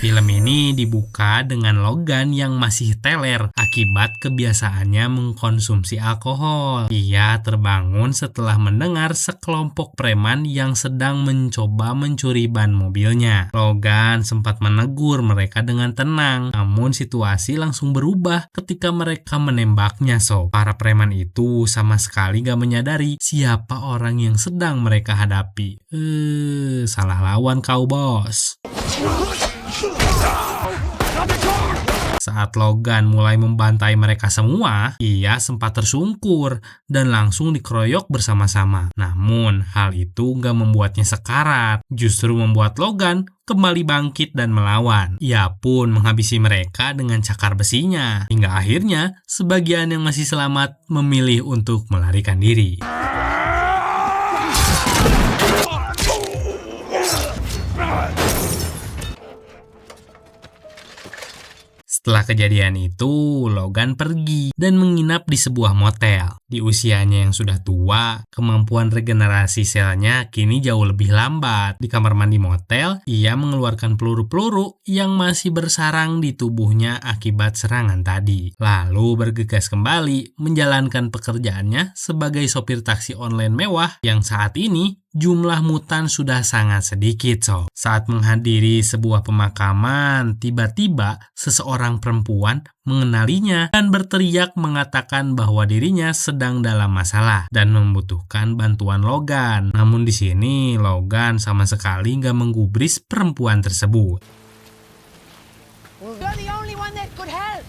Film ini dibuka dengan Logan yang masih teler akibat kebiasaannya mengkonsumsi alkohol. Ia terbangun setelah mendengar sekelompok preman yang sedang mencoba mencuri ban mobilnya. Logan sempat menegur mereka dengan tenang, namun situasi langsung berubah ketika mereka menembaknya. Para preman itu sama sekali gak menyadari siapa orang yang sedang mereka hadapi. Salah lawan kau, bos. Saat Logan mulai membantai mereka semua, ia sempat tersungkur dan langsung dikeroyok bersama-sama. Namun, hal itu gak membuatnya sekarat, justru membuat Logan kembali bangkit dan melawan. Ia pun menghabisi mereka dengan cakar besinya, hingga akhirnya sebagian yang masih selamat memilih untuk melarikan diri. Setelah kejadian itu, Logan pergi dan menginap di sebuah motel. Di usianya yang sudah tua, kemampuan regenerasi selnya kini jauh lebih lambat. Di kamar mandi motel, ia mengeluarkan peluru-peluru yang masih bersarang di tubuhnya akibat serangan tadi. Lalu bergegas kembali menjalankan pekerjaannya sebagai sopir taksi online mewah yang saat ini jumlah mutan sudah sangat sedikit. Saat menghadiri sebuah pemakaman, tiba-tiba seseorang perempuan mengenalinya dan berteriak mengatakan bahwa dirinya sedang dalam masalah dan membutuhkan bantuan Logan. Namun di sini Logan sama sekali nggak menggubris perempuan tersebut. You're the only one that could help.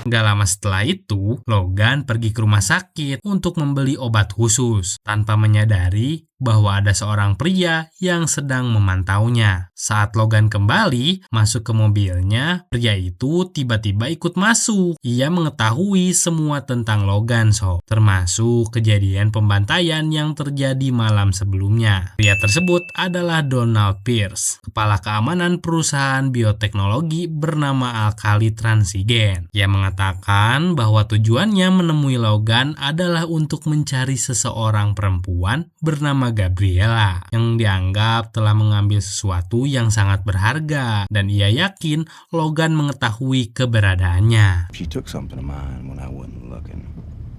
Gak lama setelah itu, Logan pergi ke rumah sakit untuk membeli obat khusus, tanpa menyadari bahwa ada seorang pria yang sedang memantaunya. Saat Logan kembali masuk ke mobilnya, pria itu tiba-tiba ikut masuk. Ia mengetahui semua tentang Logan, termasuk kejadian pembantaian yang terjadi malam sebelumnya. Pria tersebut adalah Donald Pierce, kepala keamanan perusahaan bioteknologi bernama Alkali Transigen. Ia mengatakan bahwa tujuannya menemui Logan adalah untuk mencari seseorang perempuan bernama Gabriela yang dianggap telah mengambil sesuatu yang sangat berharga, dan ia yakin Logan mengetahui keberadaannya.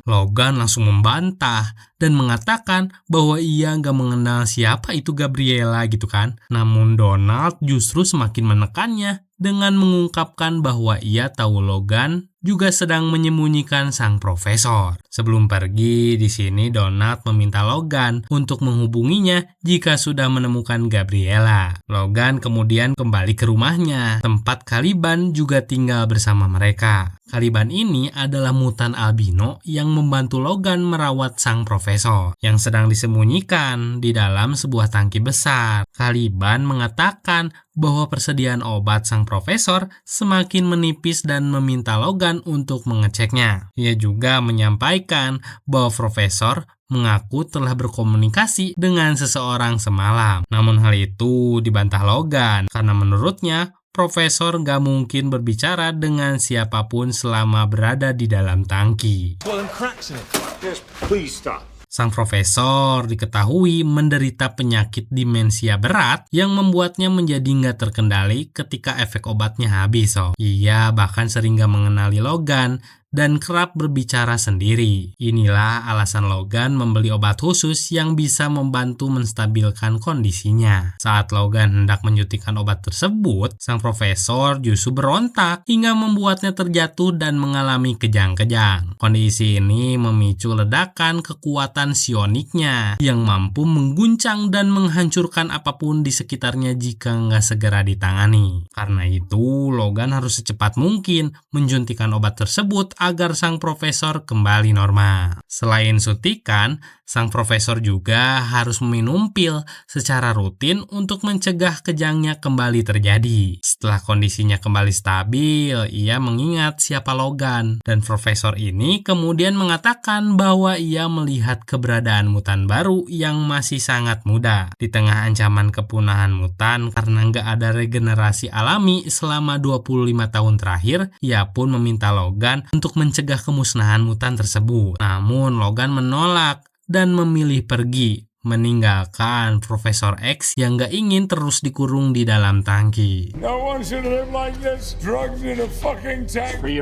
Logan langsung membantah dan mengatakan bahwa ia nggak mengenal siapa itu Gabriela gitu kan. Namun Donald justru semakin menekannya dengan mengungkapkan bahwa ia tahu Logan juga sedang menyembunyikan sang profesor. Sebelum pergi, di sini Donald meminta Logan untuk menghubunginya jika sudah menemukan Gabriela. Logan kemudian kembali ke rumahnya, tempat Caliban juga tinggal bersama mereka. Caliban ini adalah mutan albino yang membantu Logan merawat sang profesor yang sedang disembunyikan di dalam sebuah tangki besar. Caliban mengatakan bahwa persediaan obat sang profesor semakin menipis dan meminta Logan untuk mengeceknya. Ia juga menyampaikan bahwa profesor mengaku telah berkomunikasi dengan seseorang semalam. Namun hal itu dibantah Logan karena menurutnya profesor gak mungkin berbicara dengan siapapun selama berada di dalam tangki. Sang profesor diketahui menderita penyakit demensia berat yang membuatnya menjadi nggak terkendali ketika efek obatnya habis. Ia bahkan sering gak mengenali Logan dan kerap berbicara sendiri. Inilah alasan Logan membeli obat khusus yang bisa membantu menstabilkan kondisinya. Saat Logan hendak menyuntikkan obat tersebut, sang profesor justru berontak hingga membuatnya terjatuh dan mengalami kejang-kejang. Kondisi ini memicu ledakan kekuatan psioniknya yang mampu mengguncang dan menghancurkan apapun di sekitarnya jika nggak segera ditangani. Karena itu, Logan harus secepat mungkin menyuntikkan obat tersebut agar sang profesor kembali normal. Selain suntikan, sang profesor juga harus meminum pil secara rutin untuk mencegah kejangnya kembali terjadi. Setelah kondisinya kembali stabil, ia mengingat siapa Logan, dan profesor ini kemudian mengatakan bahwa ia melihat keberadaan mutan baru yang masih sangat muda. Di tengah ancaman kepunahan mutan karena nggak ada regenerasi alami selama 25 tahun terakhir, ia pun meminta Logan untuk mencegah kemusnahan mutan tersebut. Namun Logan menolak dan memilih pergi meninggalkan Profesor X yang gak ingin terus dikurung di dalam tangki.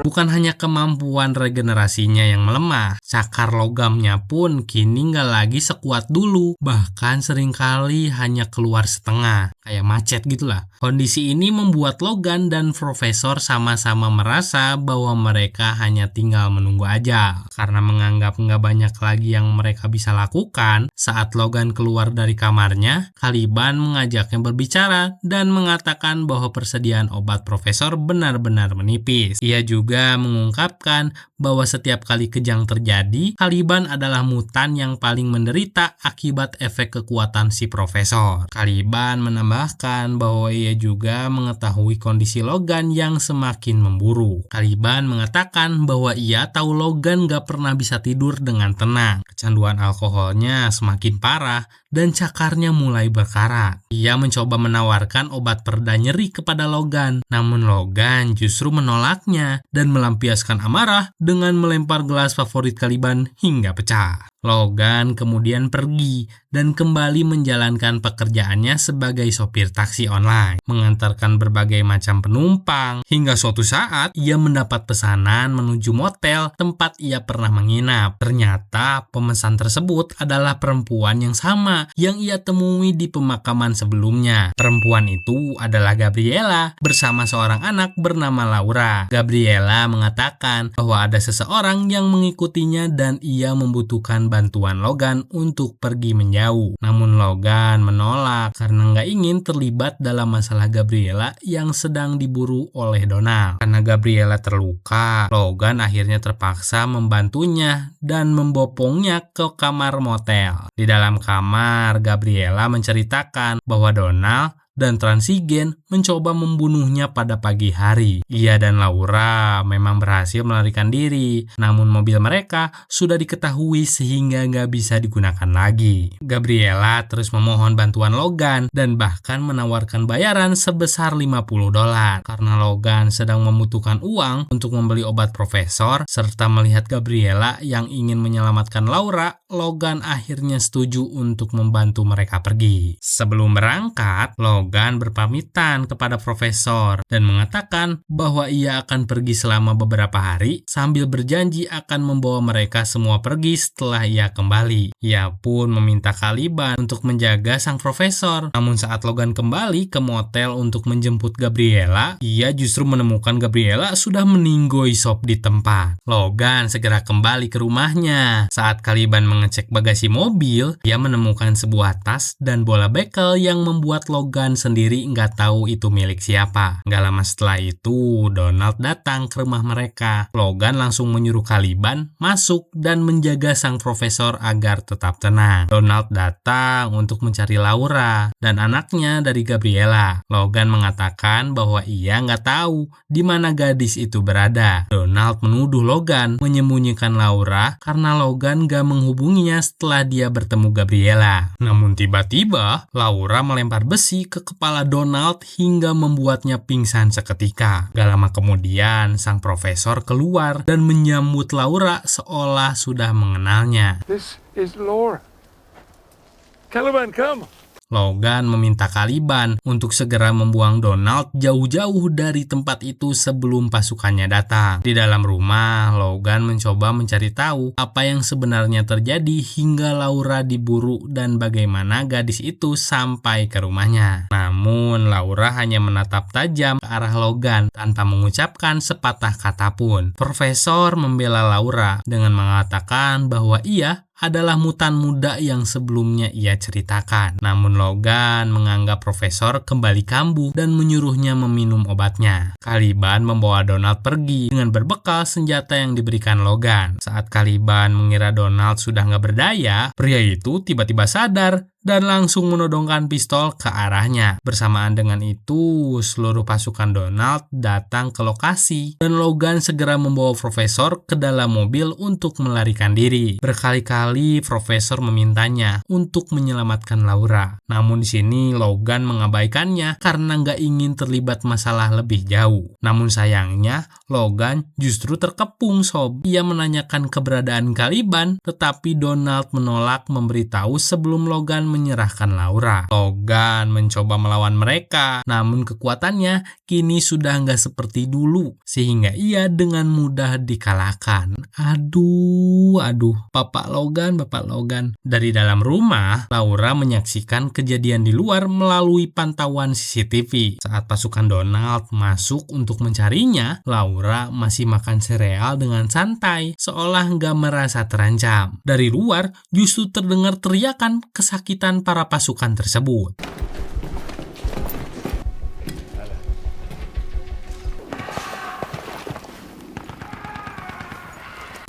Bukan hanya kemampuan regenerasinya yang melemah, cakar logamnya pun kini gak lagi sekuat dulu, bahkan seringkali hanya keluar setengah, kayak macet gitulah. Kondisi ini membuat Logan dan Profesor sama-sama merasa bahwa mereka hanya tinggal menunggu aja. Karena menganggap nggak banyak lagi yang mereka bisa lakukan, saat Logan keluar dari kamarnya, Caliban mengajaknya berbicara dan mengatakan bahwa persediaan obat Profesor benar-benar menipis. Ia juga mengungkapkan bahwa setiap kali kejang terjadi, Caliban adalah mutan yang paling menderita akibat efek kekuatan si Profesor. Caliban menambahkan bahwa ia juga mengetahui kondisi Logan yang semakin memburuk. Caliban mengatakan bahwa ia tahu Logan gak pernah bisa tidur dengan tenang. Kecanduan alkoholnya semakin parah dan cakarnya mulai berkarat. Ia mencoba menawarkan obat pereda nyeri kepada Logan, namun Logan justru menolaknya dan melampiaskan amarah dengan melempar gelas favorit Caliban hingga pecah. Logan kemudian pergi dan kembali menjalankan pekerjaannya sebagai sopir taksi online, mengantarkan berbagai macam penumpang, hingga suatu saat ia mendapat pesanan menuju motel tempat ia pernah menginap. Ternyata pemesan tersebut adalah perempuan yang sama yang ia temui di pemakaman sebelumnya. Perempuan itu adalah Gabriella bersama seorang anak bernama Laura. Gabriella mengatakan bahwa ada seseorang yang mengikutinya dan ia membutuhkan bantuan Logan untuk pergi menjauh. Namun Logan menolak karena nggak ingin terlibat dalam masalah Gabriella yang sedang diburu oleh Donald. Karena Gabriella terluka, Logan akhirnya terpaksa membantunya dan membopongnya ke kamar motel. Di dalam kamar, Gabriella menceritakan bahwa Donald dan Transigen mencoba membunuhnya pada pagi hari. Ia dan Laura memang berhasil melarikan diri, namun mobil mereka sudah diketahui sehingga nggak bisa digunakan lagi. Gabriella terus memohon bantuan Logan dan bahkan menawarkan bayaran sebesar $50 karena Logan sedang membutuhkan uang untuk membeli obat Profesor, serta melihat Gabriella yang ingin menyelamatkan Laura, Logan akhirnya setuju untuk membantu mereka pergi. Sebelum berangkat, Logan berpamitan kepada Profesor dan mengatakan bahwa ia akan pergi selama beberapa hari sambil berjanji akan membawa mereka semua pergi setelah ia kembali. Ia pun meminta Caliban untuk menjaga sang Profesor. Namun saat Logan kembali ke motel untuk menjemput Gabriella, ia justru menemukan Gabriella sudah meninggoy sop di tempat. Logan segera kembali ke rumahnya. Saat Caliban mengecek bagasi mobil, ia menemukan sebuah tas dan bola bekel yang membuat Logan sendiri nggak tahu itu milik siapa. Nggak lama setelah itu, Donald datang ke rumah mereka. Logan langsung menyuruh Caliban masuk dan menjaga sang Profesor agar tetap tenang. Donald datang untuk mencari Laura dan anaknya dari Gabriella. Logan mengatakan bahwa ia nggak tahu di mana gadis itu berada. Donald menuduh Logan menyembunyikan Laura karena Logan nggak menghubunginya setelah dia bertemu Gabriella. Namun tiba-tiba, Laura melempar besi ke kepala Donald hingga membuatnya pingsan seketika. Gak lama kemudian, sang Profesor keluar dan menyambut Laura seolah sudah mengenalnya. This is Laura. Caliban, come. Logan meminta Caliban untuk segera membuang Donald jauh-jauh dari tempat itu sebelum pasukannya datang. Di dalam rumah, Logan mencoba mencari tahu apa yang sebenarnya terjadi hingga Laura diburu dan bagaimana gadis itu sampai ke rumahnya. Namun, Laura hanya menatap tajam ke arah Logan tanpa mengucapkan sepatah kata pun. Profesor membela Laura dengan mengatakan bahwa ia adalah mutan muda yang sebelumnya ia ceritakan. Namun Logan menganggap Profesor kembali kambuh dan menyuruhnya meminum obatnya. Caliban membawa Donald pergi dengan berbekal senjata yang diberikan Logan. Saat Caliban mengira Donald sudah nggak berdaya, pria itu tiba-tiba sadar dan langsung menodongkan pistol ke arahnya. Bersamaan dengan itu, seluruh pasukan Donald datang ke lokasi dan Logan segera membawa Profesor ke dalam mobil untuk melarikan diri. Berkali-kali Profesor memintanya untuk menyelamatkan Laura. Namun di sini Logan mengabaikannya karena nggak ingin terlibat masalah lebih jauh. Namun sayangnya Logan justru terkepung sob. Ia menanyakan keberadaan Caliban, tetapi Donald menolak memberitahu sebelum Logan menyerahkan Laura. Logan mencoba melawan mereka, namun kekuatannya kini sudah nggak seperti dulu, sehingga ia dengan mudah dikalahkan. Aduh, Bapak Logan. Dari dalam rumah, Laura menyaksikan kejadian di luar melalui pantauan CCTV. Saat pasukan Donald masuk untuk mencarinya, Laura masih makan sereal dengan santai, seolah nggak merasa terancam. Dari luar, justru terdengar teriakan kesakitan para pasukan tersebut.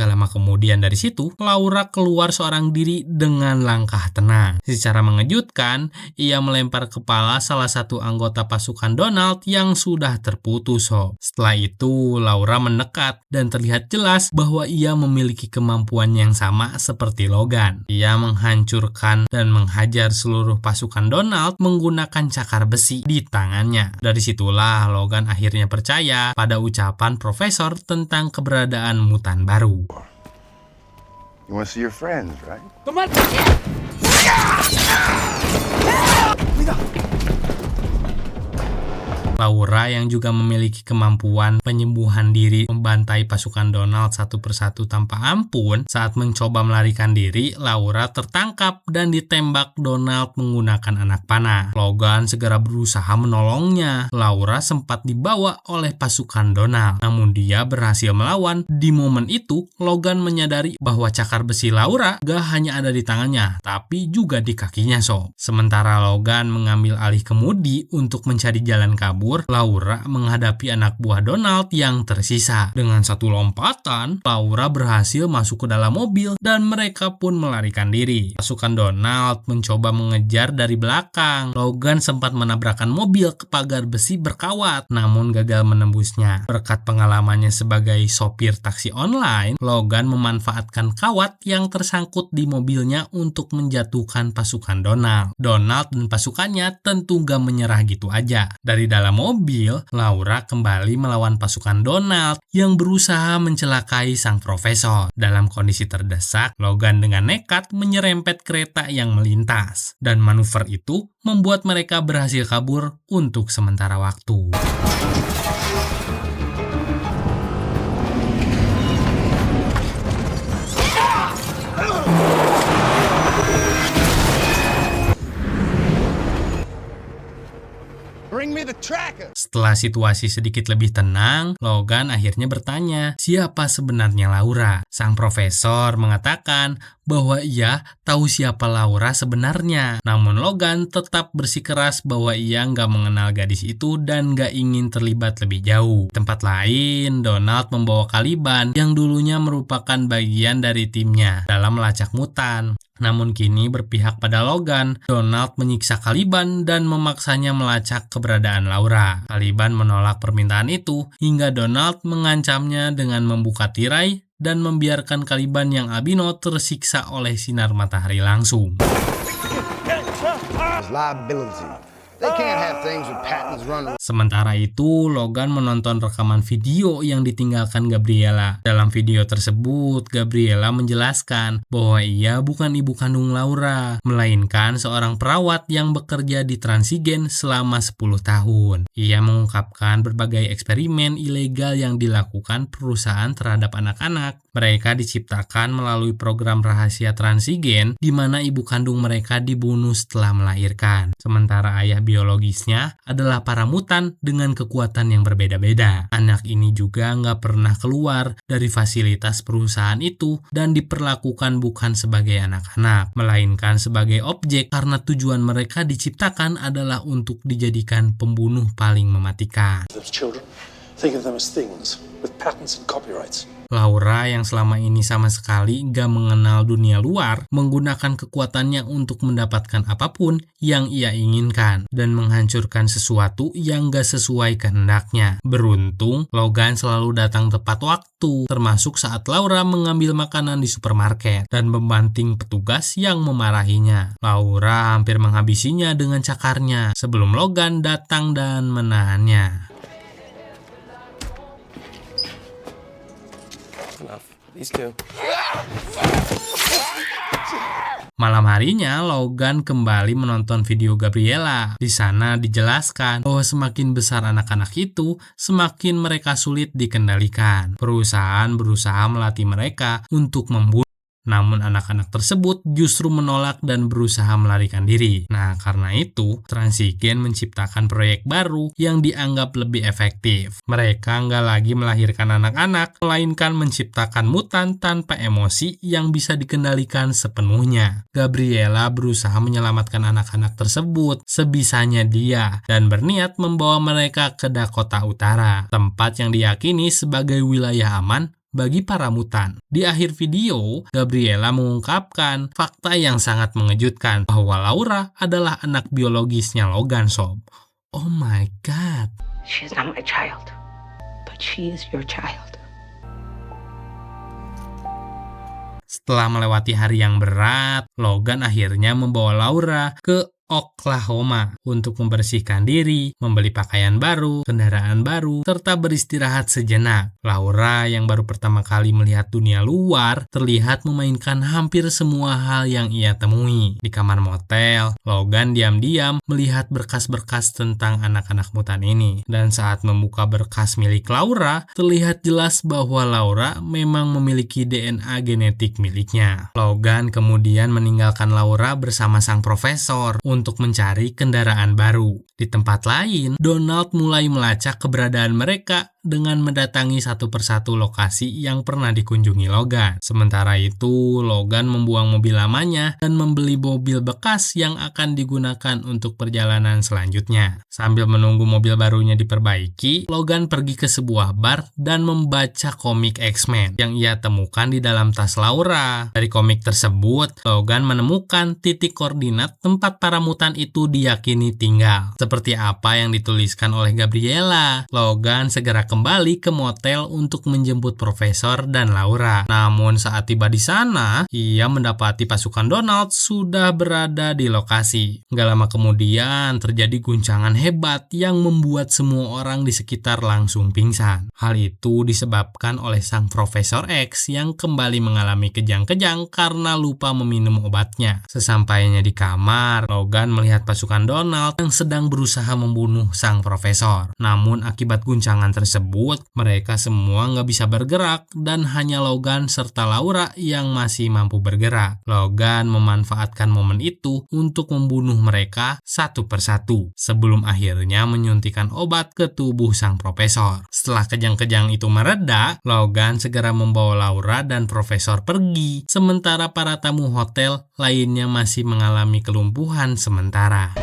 Gak lama kemudian dari situ, Laura keluar seorang diri dengan langkah tenang. Secara mengejutkan, ia melempar kepala salah satu anggota pasukan Donald yang sudah terputus. Setelah itu, Laura mendekat dan terlihat jelas bahwa ia memiliki kemampuan yang sama seperti Logan. Ia menghancurkan dan menghajar seluruh pasukan Donald menggunakan cakar besi di tangannya. Dari situlah Logan akhirnya percaya pada ucapan Profesor tentang keberadaan mutan baru. You want to see your friends, right? Laura yang juga memiliki kemampuan penyembuhan diri membantai pasukan Donald satu persatu tanpa ampun. Saat mencoba melarikan diri, Laura tertangkap dan ditembak Donald menggunakan anak panah. Logan segera berusaha menolongnya. Laura sempat dibawa oleh pasukan Donald, namun dia berhasil melawan. Di momen itu, Logan menyadari bahwa cakar besi Laura gak hanya ada di tangannya, tapi juga di kakinya sob. Sementara Logan mengambil alih kemudi untuk mencari jalan kabur, Laura menghadapi anak buah Donald yang tersisa. Dengan satu lompatan, Laura berhasil masuk ke dalam mobil dan mereka pun melarikan diri. Pasukan Donald mencoba mengejar dari belakang. Logan sempat menabrakkan mobil ke pagar besi berkawat, namun gagal menembusnya. Berkat pengalamannya sebagai sopir taksi online, Logan memanfaatkan kawat yang tersangkut di mobilnya untuk menjatuhkan pasukan Donald. Donald dan pasukannya tentu gak menyerah gitu aja. Dari dalam mobil, Laura kembali melawan pasukan Donald yang berusaha mencelakai sang profesor. Dalam kondisi terdesak, Logan dengan nekat menyerempet kereta yang melintas. Dan manuver itu membuat mereka berhasil kabur untuk sementara waktu. Bring me the tracker. Setelah situasi sedikit lebih tenang, Logan akhirnya bertanya, siapa sebenarnya Laura? Sang profesor mengatakan bahwa ia tahu siapa Laura sebenarnya. Namun Logan tetap bersikeras bahwa ia nggak mengenal gadis itu dan nggak ingin terlibat lebih jauh. Di tempat lain, Donald membawa Caliban yang dulunya merupakan bagian dari timnya dalam melacak mutan. Namun kini berpihak pada Logan. Donald menyiksa Caliban dan memaksanya melacak keberadaan Laura. Caliban menolak permintaan itu hingga Donald mengancamnya dengan membuka tirai dan membiarkan Caliban yang albino tersiksa oleh sinar matahari langsung. Liability. They can't have things with patents running. Sementara itu, Logan menonton rekaman video yang ditinggalkan Gabriella. Dalam video tersebut, Gabriella menjelaskan bahwa ia bukan ibu kandung Laura, melainkan seorang perawat yang bekerja di Transigen selama 10 tahun. Ia mengungkapkan berbagai eksperimen ilegal yang dilakukan perusahaan terhadap anak-anak. Mereka diciptakan melalui program rahasia Transigen, di mana ibu kandung mereka dibunuh setelah melahirkan. Sementara ayah biologisnya adalah para mutan dengan kekuatan yang berbeda-beda. Anak ini juga nggak pernah keluar dari fasilitas perusahaan itu dan diperlakukan bukan sebagai anak-anak, melainkan sebagai objek karena tujuan mereka diciptakan adalah untuk dijadikan pembunuh paling mematikan. Those children, Think of them as things with patents and copyrights. Laura yang selama ini sama sekali gak mengenal dunia luar, menggunakan kekuatannya untuk mendapatkan apapun yang ia inginkan dan menghancurkan sesuatu yang gak sesuai kehendaknya. Beruntung, Logan selalu datang tepat waktu, termasuk saat Laura mengambil makanan di supermarket dan membanting petugas yang memarahinya. Laura hampir menghabisinya dengan cakarnya sebelum Logan datang dan menahannya. Enough. These two. Malam harinya, Logan kembali menonton video Gabriella. Di sana dijelaskan bahwa semakin besar anak-anak itu, semakin mereka sulit dikendalikan. Perusahaan berusaha melatih mereka untuk membunuh. Namun anak-anak tersebut justru menolak dan berusaha melarikan diri. Nah, karena itu, Transgen menciptakan proyek baru yang dianggap lebih efektif. Mereka nggak lagi melahirkan anak-anak, melainkan menciptakan mutan tanpa emosi yang bisa dikendalikan sepenuhnya. Gabriella berusaha menyelamatkan anak-anak tersebut sebisanya dia dan berniat membawa mereka ke Dakota Utara, tempat yang diyakini sebagai wilayah aman bagi para mutan. Di akhir video, Gabriella mengungkapkan fakta yang sangat mengejutkan bahwa Laura adalah anak biologisnya Logan, Sob. Oh my god. She's not my child, but she is your child. Setelah melewati hari yang berat, Logan akhirnya membawa Laura ke Oklahoma untuk membersihkan diri, membeli pakaian baru, kendaraan baru, serta beristirahat sejenak. Laura yang baru pertama kali melihat dunia luar terlihat memainkan hampir semua hal yang ia temui. Di kamar motel, Logan diam-diam melihat berkas-berkas tentang anak-anak mutan ini. Dan saat membuka berkas milik Laura, terlihat jelas bahwa Laura memang memiliki DNA genetik miliknya. Logan kemudian meninggalkan Laura bersama sang profesor untuk mencari kendaraan baru. Di tempat lain, Donald mulai melacak keberadaan mereka dengan mendatangi satu persatu lokasi yang pernah dikunjungi Logan. Sementara itu, Logan membuang mobil lamanya dan membeli mobil bekas yang akan digunakan untuk perjalanan selanjutnya. Sambil menunggu mobil barunya diperbaiki, Logan pergi ke sebuah bar dan membaca komik X-Men yang ia temukan di dalam tas Laura. Dari komik tersebut, Logan menemukan titik koordinat tempat para mutan itu diyakini tinggal. Seperti apa yang dituliskan oleh Gabriella, Logan segera kembali ke motel untuk menjemput Profesor dan Laura. Namun saat tiba di sana, ia mendapati pasukan Donald sudah berada di lokasi. Gak lama kemudian terjadi guncangan hebat yang membuat semua orang di sekitar langsung pingsan. Hal itu disebabkan oleh sang Profesor X yang kembali mengalami kejang-kejang karena lupa meminum obatnya. Sesampainya di kamar, Logan melihat pasukan Donald yang sedang berusaha membunuh sang profesor. Namun akibat guncangan tersebut, mereka semua nggak bisa bergerak dan hanya Logan serta Laura yang masih mampu bergerak. Logan memanfaatkan momen itu untuk membunuh mereka satu persatu sebelum akhirnya menyuntikkan obat ke tubuh sang profesor. Setelah kejang-kejang itu mereda, Logan segera membawa Laura dan profesor pergi, sementara para tamu hotel lainnya masih mengalami kelumpuhan sementara.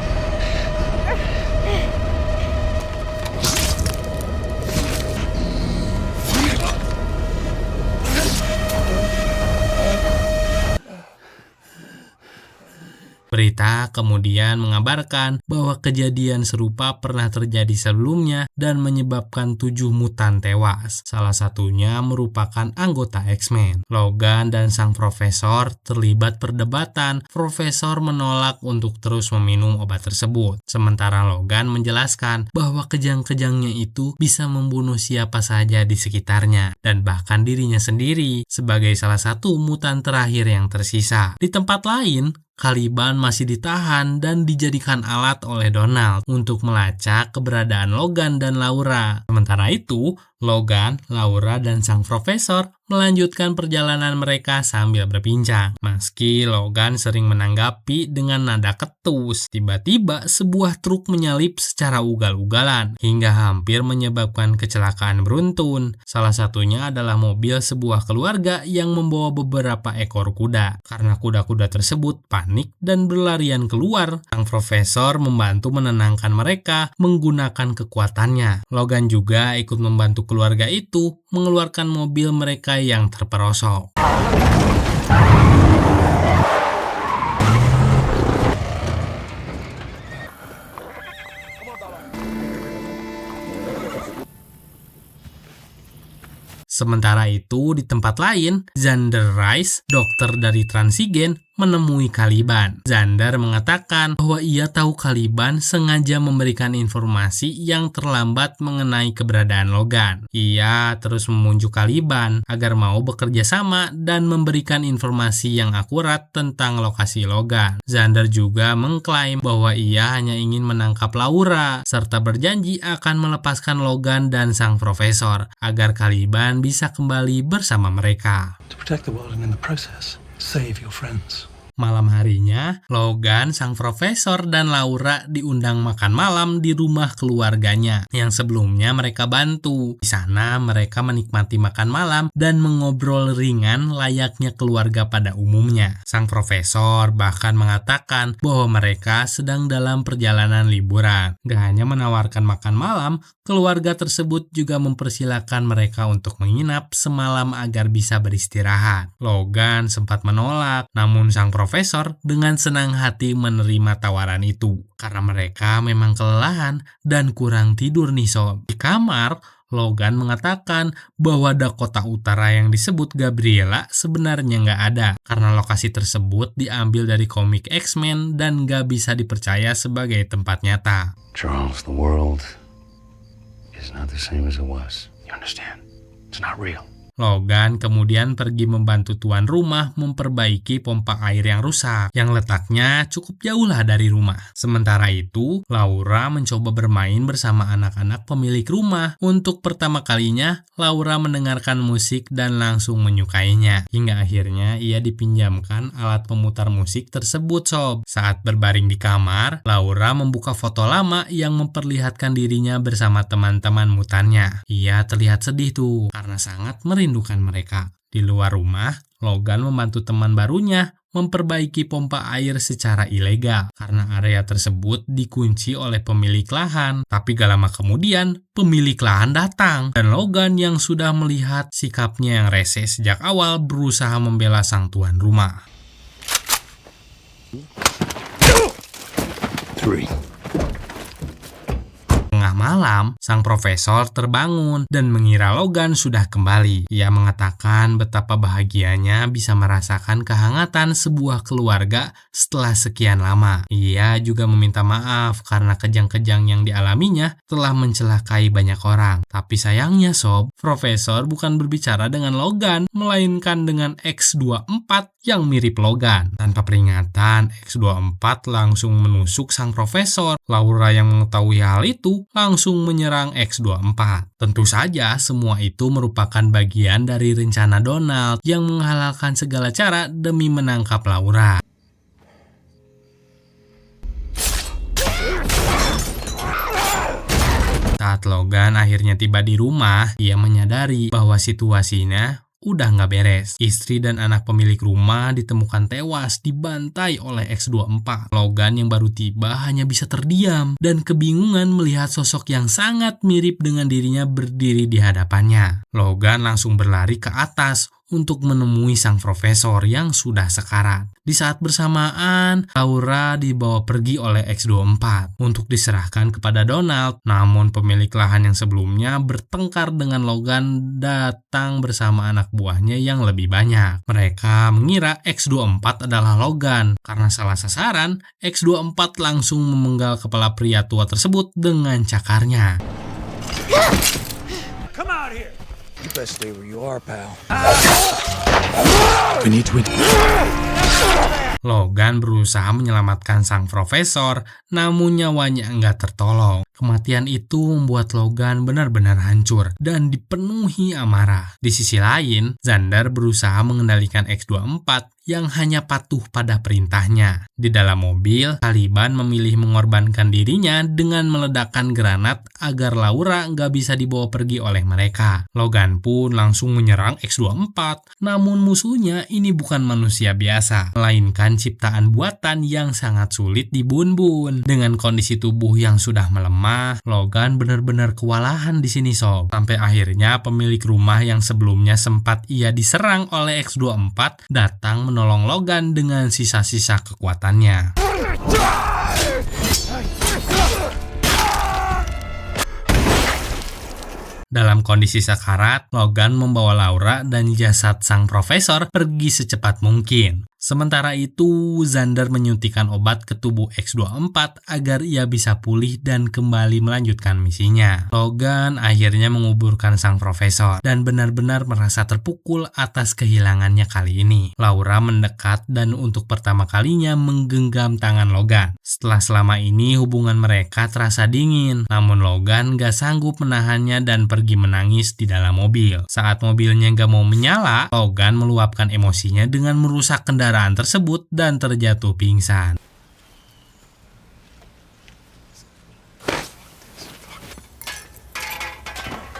Berita kemudian mengabarkan bahwa kejadian serupa pernah terjadi sebelumnya dan menyebabkan 7 mutan tewas. Salah satunya merupakan anggota X-Men. Logan dan sang profesor terlibat perdebatan. Profesor menolak untuk terus meminum obat tersebut. Sementara Logan menjelaskan bahwa kejang-kejangnya itu bisa membunuh siapa saja di sekitarnya dan bahkan dirinya sendiri sebagai salah satu mutan terakhir yang tersisa. Di tempat lain, Caliban masih ditahan dan dijadikan alat oleh Donald untuk melacak keberadaan Logan dan Laura. Sementara itu, Logan, Laura, dan sang profesor melanjutkan perjalanan mereka sambil berbincang. Meski Logan sering menanggapi dengan nada ketus, tiba-tiba sebuah truk menyalip secara ugal-ugalan hingga hampir menyebabkan kecelakaan beruntun. Salah satunya adalah mobil sebuah keluarga yang membawa beberapa ekor kuda. Karena kuda-kuda tersebut panik dan berlarian keluar, sang profesor membantu menenangkan mereka menggunakan kekuatannya. Logan juga ikut membantu keluarga itu mengeluarkan mobil mereka yang terperosok. Sementara itu, di tempat lain, Xander Rice, dokter dari Transigen, menemui Caliban. Xander mengatakan bahwa ia tahu Caliban sengaja memberikan informasi yang terlambat mengenai keberadaan Logan. Ia terus memujuk Caliban agar mau bekerja sama dan memberikan informasi yang akurat tentang lokasi Logan. Xander juga mengklaim bahwa ia hanya ingin menangkap Laura, serta berjanji akan melepaskan Logan dan sang profesor agar Caliban bisa kembali bersama mereka. To protect the world and in the process, save your friends. Malam harinya, Logan, sang profesor, dan Laura diundang makan malam di rumah keluarganya yang sebelumnya mereka bantu. Di sana mereka menikmati makan malam dan mengobrol ringan layaknya keluarga pada umumnya. Sang profesor bahkan mengatakan bahwa mereka sedang dalam perjalanan liburan. Gak hanya menawarkan makan malam, keluarga tersebut juga mempersilahkan mereka untuk menginap semalam agar bisa beristirahat. Logan sempat menolak, namun sang profesor dengan senang hati menerima tawaran itu karena mereka memang kelelahan dan kurang tidur nih sob. Di kamar, Logan mengatakan bahwa Dakota Utara yang disebut Gabriela sebenarnya nggak ada karena lokasi tersebut diambil dari komik X-Men dan nggak bisa dipercaya sebagai tempat nyata. Charles, the world is not the same as it was. You understand? It's not real. Logan kemudian pergi membantu tuan rumah memperbaiki pompa air yang rusak, yang letaknya cukup jauh lah dari rumah. Sementara itu, Laura mencoba bermain bersama anak-anak pemilik rumah. Untuk pertama kalinya, Laura mendengarkan musik dan langsung menyukainya. Hingga akhirnya ia dipinjamkan alat pemutar musik tersebut sob. Saat berbaring di kamar, Laura membuka foto lama yang memperlihatkan dirinya bersama teman-teman mutannya. Ia terlihat sedih tuh, karena sangat merindukan mereka. Di luar rumah, Logan membantu teman barunya memperbaiki pompa air secara ilegal karena area tersebut dikunci oleh pemilik lahan. Tapi gak lama kemudian, pemilik lahan datang dan Logan yang sudah melihat sikapnya yang rese sejak awal berusaha membela sang tuan rumah. 3. Tengah malam, sang profesor terbangun dan mengira Logan sudah kembali. Ia mengatakan betapa bahagianya bisa merasakan kehangatan sebuah keluarga setelah sekian lama. Ia juga meminta maaf karena kejang-kejang yang dialaminya telah mencelakai banyak orang. Tapi sayangnya sob, profesor bukan berbicara dengan Logan, melainkan dengan X-24 yang mirip Logan. Tanpa peringatan, X-24 langsung menusuk sang profesor. Laura yang mengetahui hal itu langsung menyerang X-24. Tentu saja semua itu merupakan bagian dari rencana Donald yang menghalalkan segala cara demi menangkap Laura. Saat Logan akhirnya tiba di rumah, ia menyadari bahwa situasinya udah nggak beres. Istri dan anak pemilik rumah ditemukan tewas dibantai oleh X-24. Logan yang baru tiba hanya bisa terdiam dan kebingungan melihat sosok yang sangat mirip dengan dirinya berdiri di hadapannya. Logan langsung berlari ke atas untuk menemui sang profesor yang sudah sekarat. Di saat bersamaan, Laura dibawa pergi oleh X-24 untuk diserahkan kepada Donald. Namun pemilik lahan yang sebelumnya bertengkar dengan Logan datang bersama anak buahnya yang lebih banyak. Mereka mengira X-24 adalah Logan. Karena salah sasaran, X-24 langsung memenggal kepala pria tua tersebut dengan cakarnya. Come out here! You best stay where you are, pal. We need to Logan berusaha menyelamatkan sang profesor, namun nyawanya enggak tertolong. Kematian itu membuat Logan benar-benar hancur dan dipenuhi amarah. Di sisi lain, Xander berusaha mengendalikan X-24 yang hanya patuh pada perintahnya. Di dalam mobil, Caliban memilih mengorbankan dirinya dengan meledakkan granat agar Laura nggak bisa dibawa pergi oleh mereka. Logan pun langsung menyerang X-24, namun musuhnya ini bukan manusia biasa, melainkan ciptaan buatan yang sangat sulit dibun-bun. Dengan kondisi tubuh yang sudah melemah, Logan benar-benar kewalahan di sini sob. Sampai akhirnya pemilik rumah yang sebelumnya sempat ia diserang oleh X-24 datang menolong Logan dengan sisa-sisa kekuatannya. Dalam kondisi sekarat, Logan membawa Laura dan jasad sang profesor pergi secepat mungkin. Sementara itu, Xander menyuntikkan obat ke tubuh X-24 agar ia bisa pulih dan kembali melanjutkan misinya. Logan akhirnya menguburkan sang profesor dan benar-benar merasa terpukul atas kehilangannya kali ini. Laura mendekat dan untuk pertama kalinya menggenggam tangan Logan. Setelah selama ini hubungan mereka terasa dingin, namun Logan gak sanggup menahannya dan pergi menangis di dalam mobil. Saat mobilnya gak mau menyala, Logan meluapkan emosinya dengan merusak kendaraan tersebut dan terjatuh pingsan.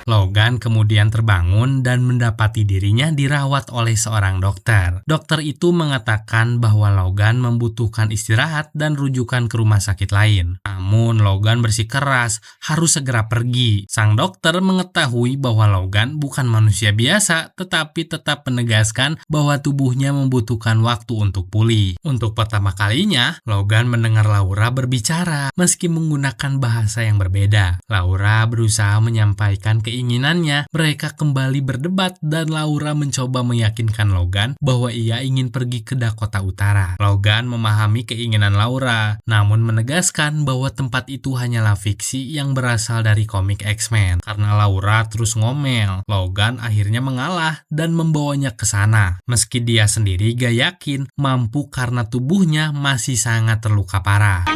Logan kemudian terbangun dan mendapati dirinya dirawat oleh seorang dokter. Dokter itu mengatakan bahwa Logan membutuhkan istirahat dan rujukan ke rumah sakit lain. Namun Logan bersikeras harus segera pergi. Sang dokter mengetahui bahwa Logan bukan manusia biasa, tetapi tetap menegaskan bahwa tubuhnya membutuhkan waktu untuk pulih. Untuk pertama kalinya, Logan mendengar Laura berbicara meski menggunakan bahasa yang berbeda. Laura berusaha menyampaikan keinginannya. Mereka kembali berdebat dan Laura mencoba meyakinkan Logan bahwa ia ingin pergi ke Dakota Utara. Logan memahami keinginan Laura, namun menegaskan bahwa tempat itu hanyalah fiksi yang berasal dari komik X-Men. Karena Laura terus ngomel, Logan akhirnya mengalah dan membawanya ke sana. Meski dia sendiri gak yakin mampu karena tubuhnya masih sangat terluka parah.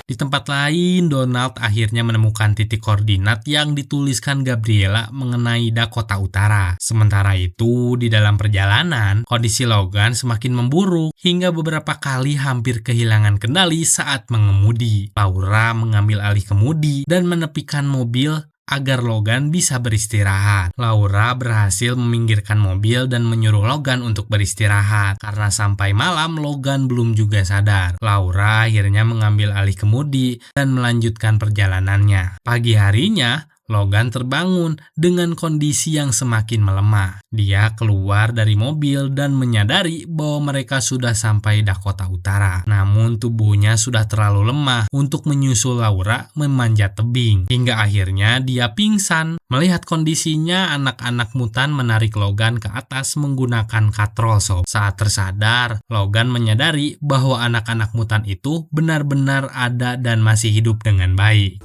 Di tempat lain, Donald akhirnya menemukan titik koordinat yang dituliskan Gabriela mengenai Dakota Utara. Sementara itu, di dalam perjalanan, kondisi Logan semakin memburuk hingga beberapa kali hampir kehilangan kendali saat mengemudi. Laura mengambil alih kemudi dan menepikan mobil agar Logan bisa beristirahat. Laura berhasil meminggirkan mobil dan menyuruh Logan untuk beristirahat. Karena sampai malam Logan belum juga sadar. Laura akhirnya mengambil alih kemudi dan melanjutkan perjalanannya. Pagi harinya, Logan terbangun dengan kondisi yang semakin melemah. Dia keluar dari mobil dan menyadari bahwa mereka sudah sampai Dakota Utara. Namun tubuhnya sudah terlalu lemah untuk menyusul Laura memanjat tebing. Hingga akhirnya dia pingsan. Melihat kondisinya, anak-anak mutan menarik Logan ke atas menggunakan katrol sob. Saat tersadar, Logan menyadari bahwa anak-anak mutan itu benar-benar ada dan masih hidup dengan baik.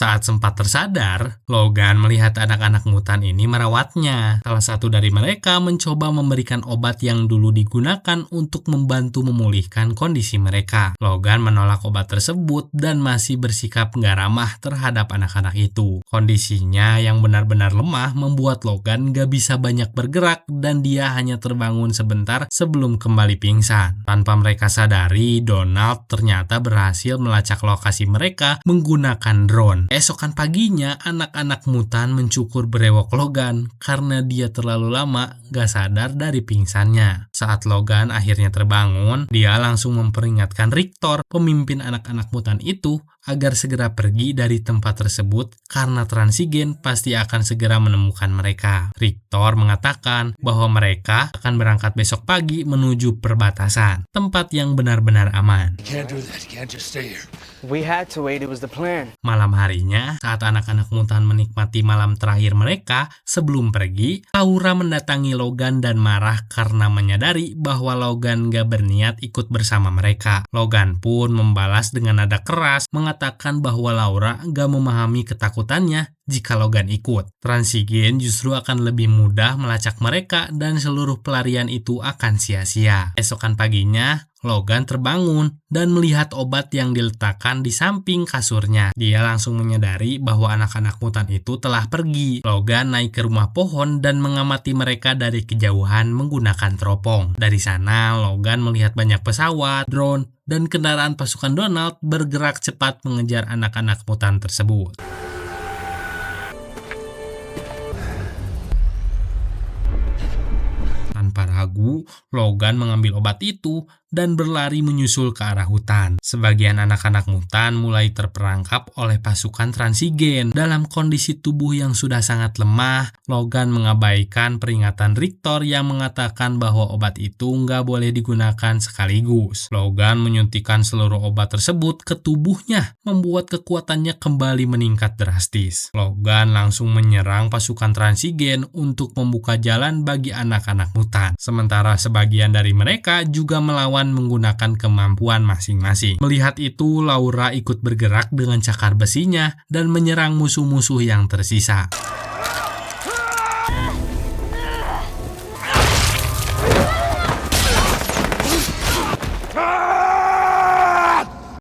Saat sempat tersadar, Logan melihat anak-anak mutan ini merawatnya. Salah satu dari mereka mencoba memberikan obat yang dulu digunakan untuk membantu memulihkan kondisi mereka. Logan menolak obat tersebut dan masih bersikap gak ramah terhadap anak-anak itu. Kondisinya yang benar-benar lemah membuat Logan gak bisa banyak bergerak dan dia hanya terbangun sebentar sebelum kembali pingsan. Tanpa mereka sadari, Donald ternyata berhasil melacak lokasi mereka menggunakan drone. Esokan paginya, anak-anak mutan mencukur brewok Logan karena dia terlalu lama gak sadar dari pingsannya. Saat Logan akhirnya terbangun, dia langsung memperingatkan Rictor, pemimpin anak-anak mutan itu, agar segera pergi dari tempat tersebut karena Transigen pasti akan segera menemukan mereka. Rictor mengatakan bahwa mereka akan berangkat besok pagi menuju perbatasan, tempat yang benar-benar aman. You can't do that. You can't just stay here. We had to wait, it was the plan. Malam harinya, saat anak-anak mutan menikmati malam terakhir mereka sebelum pergi, Laura mendatangi Logan dan marah karena menyadari bahwa Logan gak berniat ikut bersama mereka. Logan pun membalas dengan nada keras, mengatakan bahwa Laura gak memahami ketakutannya jika Logan ikut. Transigen justru akan lebih mudah melacak mereka dan seluruh pelarian itu akan sia-sia. Esokan paginya, Logan terbangun dan melihat obat yang diletakkan di samping kasurnya. Dia langsung menyadari bahwa anak-anak mutan itu telah pergi. Logan naik ke rumah pohon dan mengamati mereka dari kejauhan menggunakan teropong. Dari sana, Logan melihat banyak pesawat, drone, dan kendaraan pasukan Donald bergerak cepat mengejar anak-anak mutan tersebut. Tanpa ragu, Logan mengambil obat itu dan berlari menyusul ke arah hutan. Sebagian anak-anak mutan mulai terperangkap oleh pasukan Transigen. Dalam kondisi tubuh yang sudah sangat lemah, Logan mengabaikan peringatan Rictor yang mengatakan bahwa obat itu nggak boleh digunakan sekaligus. Logan menyuntikkan seluruh obat tersebut ke tubuhnya, membuat kekuatannya kembali meningkat drastis. Logan langsung menyerang pasukan Transigen untuk membuka jalan bagi anak-anak mutan. Sementara sebagian dari mereka juga melawan menggunakan kemampuan masing-masing. Melihat itu, Laura ikut bergerak dengan cakar besinya dan menyerang musuh-musuh yang tersisa.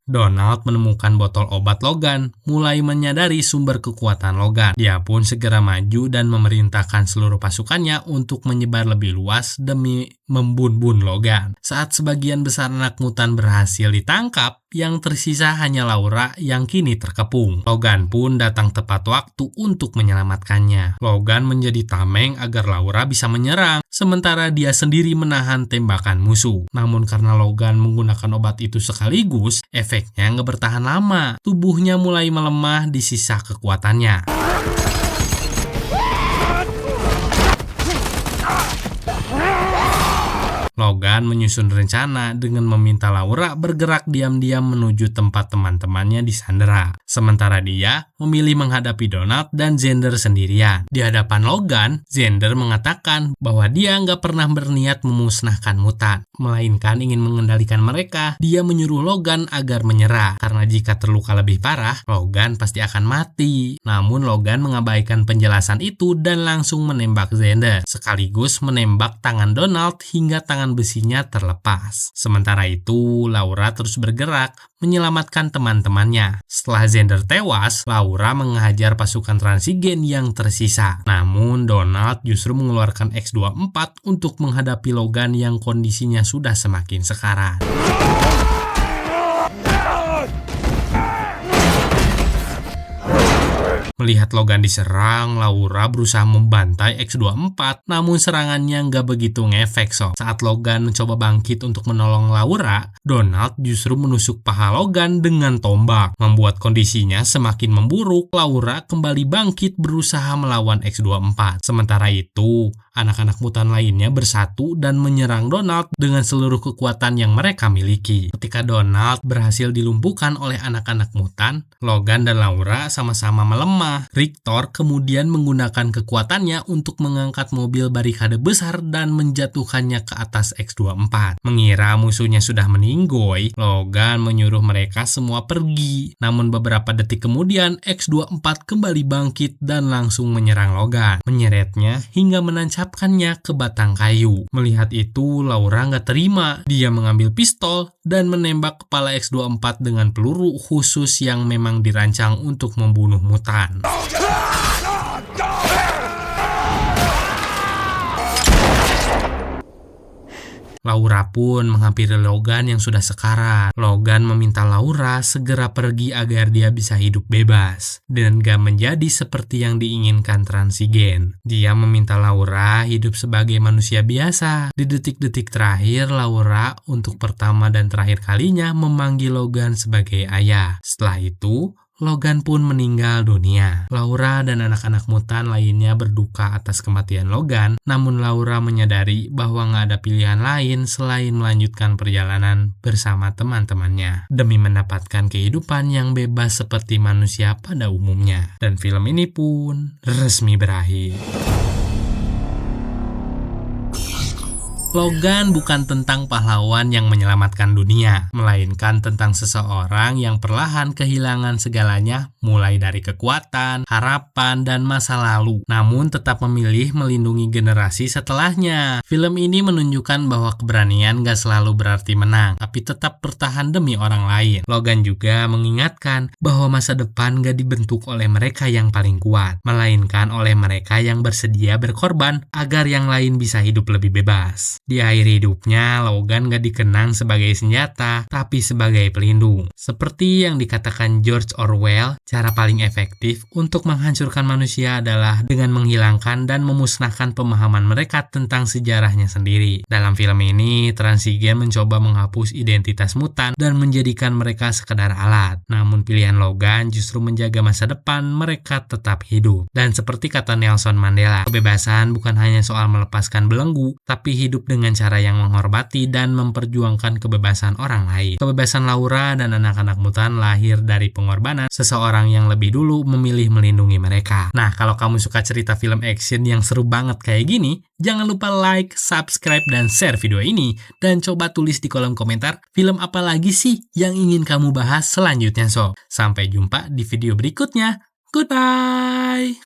Donald menemukan botol obat Logan, mulai menyadari sumber kekuatan Logan. Dia pun segera maju dan memerintahkan seluruh pasukannya untuk menyebar lebih luas demi membun-bun Logan. Saat sebagian besar anak mutan berhasil ditangkap, yang tersisa hanya Laura yang kini terkepung. Logan pun datang tepat waktu untuk menyelamatkannya. Logan menjadi tameng agar Laura bisa menyerang, sementara dia sendiri menahan tembakan musuh. Namun karena Logan menggunakan obat itu sekaligus, efeknya nggak bertahan lama. Tubuhnya mulai melemah di sisa kekuatannya. Logan menyusun rencana dengan meminta Laura bergerak diam-diam menuju tempat teman-temannya disandera. Sementara dia memilih menghadapi Donald dan Xander sendirian. Di hadapan Logan, Xander mengatakan bahwa dia nggak pernah berniat memusnahkan mutan, melainkan ingin mengendalikan mereka. Dia menyuruh Logan agar menyerah, karena jika terluka lebih parah, Logan pasti akan mati. Namun Logan mengabaikan penjelasan itu dan langsung menembak Xander, sekaligus menembak tangan Donald hingga tangan besinya terlepas. Sementara itu, Laura terus bergerak menyelamatkan teman-temannya. Setelah Xander tewas, Laura menghajar pasukan Transigen yang tersisa. Namun, Donald justru mengeluarkan X-24 untuk menghadapi Logan yang kondisinya sudah semakin sekarat. Melihat Logan diserang, Laura berusaha membantai X-24, namun serangannya nggak begitu ngefek sob. Saat Logan mencoba bangkit untuk menolong Laura, Donald justru menusuk paha Logan dengan tombak, membuat kondisinya semakin memburuk. Laura kembali bangkit berusaha melawan X-24. Sementara itu, anak-anak mutan lainnya bersatu dan menyerang Donald dengan seluruh kekuatan yang mereka miliki. Ketika Donald berhasil dilumpuhkan oleh anak-anak mutan, Logan dan Laura sama-sama melemah. Rictor kemudian menggunakan kekuatannya untuk mengangkat mobil barikade besar dan menjatuhkannya ke atas X-24. Mengira musuhnya sudah meninggoy, Logan menyuruh mereka semua pergi. Namun beberapa detik kemudian, X-24 kembali bangkit dan langsung menyerang Logan, menyeretnya hingga menancapkannya ke batang kayu. Melihat itu, Laura nggak terima. Dia mengambil pistol dan menembak kepala X-24 dengan peluru khusus yang memang dirancang untuk membunuh mutan. Laura pun menghampiri Logan yang sudah sekarat. Logan meminta Laura segera pergi agar dia bisa hidup bebas dan gak menjadi seperti yang diinginkan Transigen. Dia meminta Laura hidup sebagai manusia biasa. Di detik-detik terakhir, Laura untuk pertama dan terakhir kalinya memanggil Logan sebagai ayah. Setelah itu, Logan pun meninggal dunia. Laura dan anak-anak mutan lainnya berduka atas kematian Logan, namun Laura menyadari bahwa nggak ada pilihan lain selain melanjutkan perjalanan bersama teman-temannya demi mendapatkan kehidupan yang bebas seperti manusia pada umumnya. Dan film ini pun resmi berakhir. Logan bukan tentang pahlawan yang menyelamatkan dunia, melainkan tentang seseorang yang perlahan kehilangan segalanya, mulai dari kekuatan, harapan, dan masa lalu, namun tetap memilih melindungi generasi setelahnya. Film ini menunjukkan bahwa keberanian gak selalu berarti menang, tapi tetap bertahan demi orang lain. Logan juga mengingatkan bahwa masa depan gak dibentuk oleh mereka yang paling kuat, melainkan oleh mereka yang bersedia berkorban agar yang lain bisa hidup lebih bebas. Di akhir hidupnya, Logan gak dikenang sebagai senjata, tapi sebagai pelindung. Seperti yang dikatakan George Orwell, cara paling efektif untuk menghancurkan manusia adalah dengan menghilangkan dan memusnahkan pemahaman mereka tentang sejarahnya sendiri. Dalam film ini, Transigen mencoba menghapus identitas mutan dan menjadikan mereka sekedar alat. Namun pilihan Logan justru menjaga masa depan mereka tetap hidup. Dan seperti kata Nelson Mandela, kebebasan bukan hanya soal melepaskan belenggu, tapi hidup dengan cara yang menghormati dan memperjuangkan kebebasan orang lain. Kebebasan Laura dan anak-anak mutan lahir dari pengorbanan seseorang yang lebih dulu memilih melindungi mereka. Nah, kalau kamu suka cerita film action yang seru banget kayak gini, jangan lupa like, subscribe, dan share video ini. Dan coba tulis di kolom komentar, film apa lagi sih yang ingin kamu bahas selanjutnya sob. Sampai jumpa di video berikutnya. Goodbye!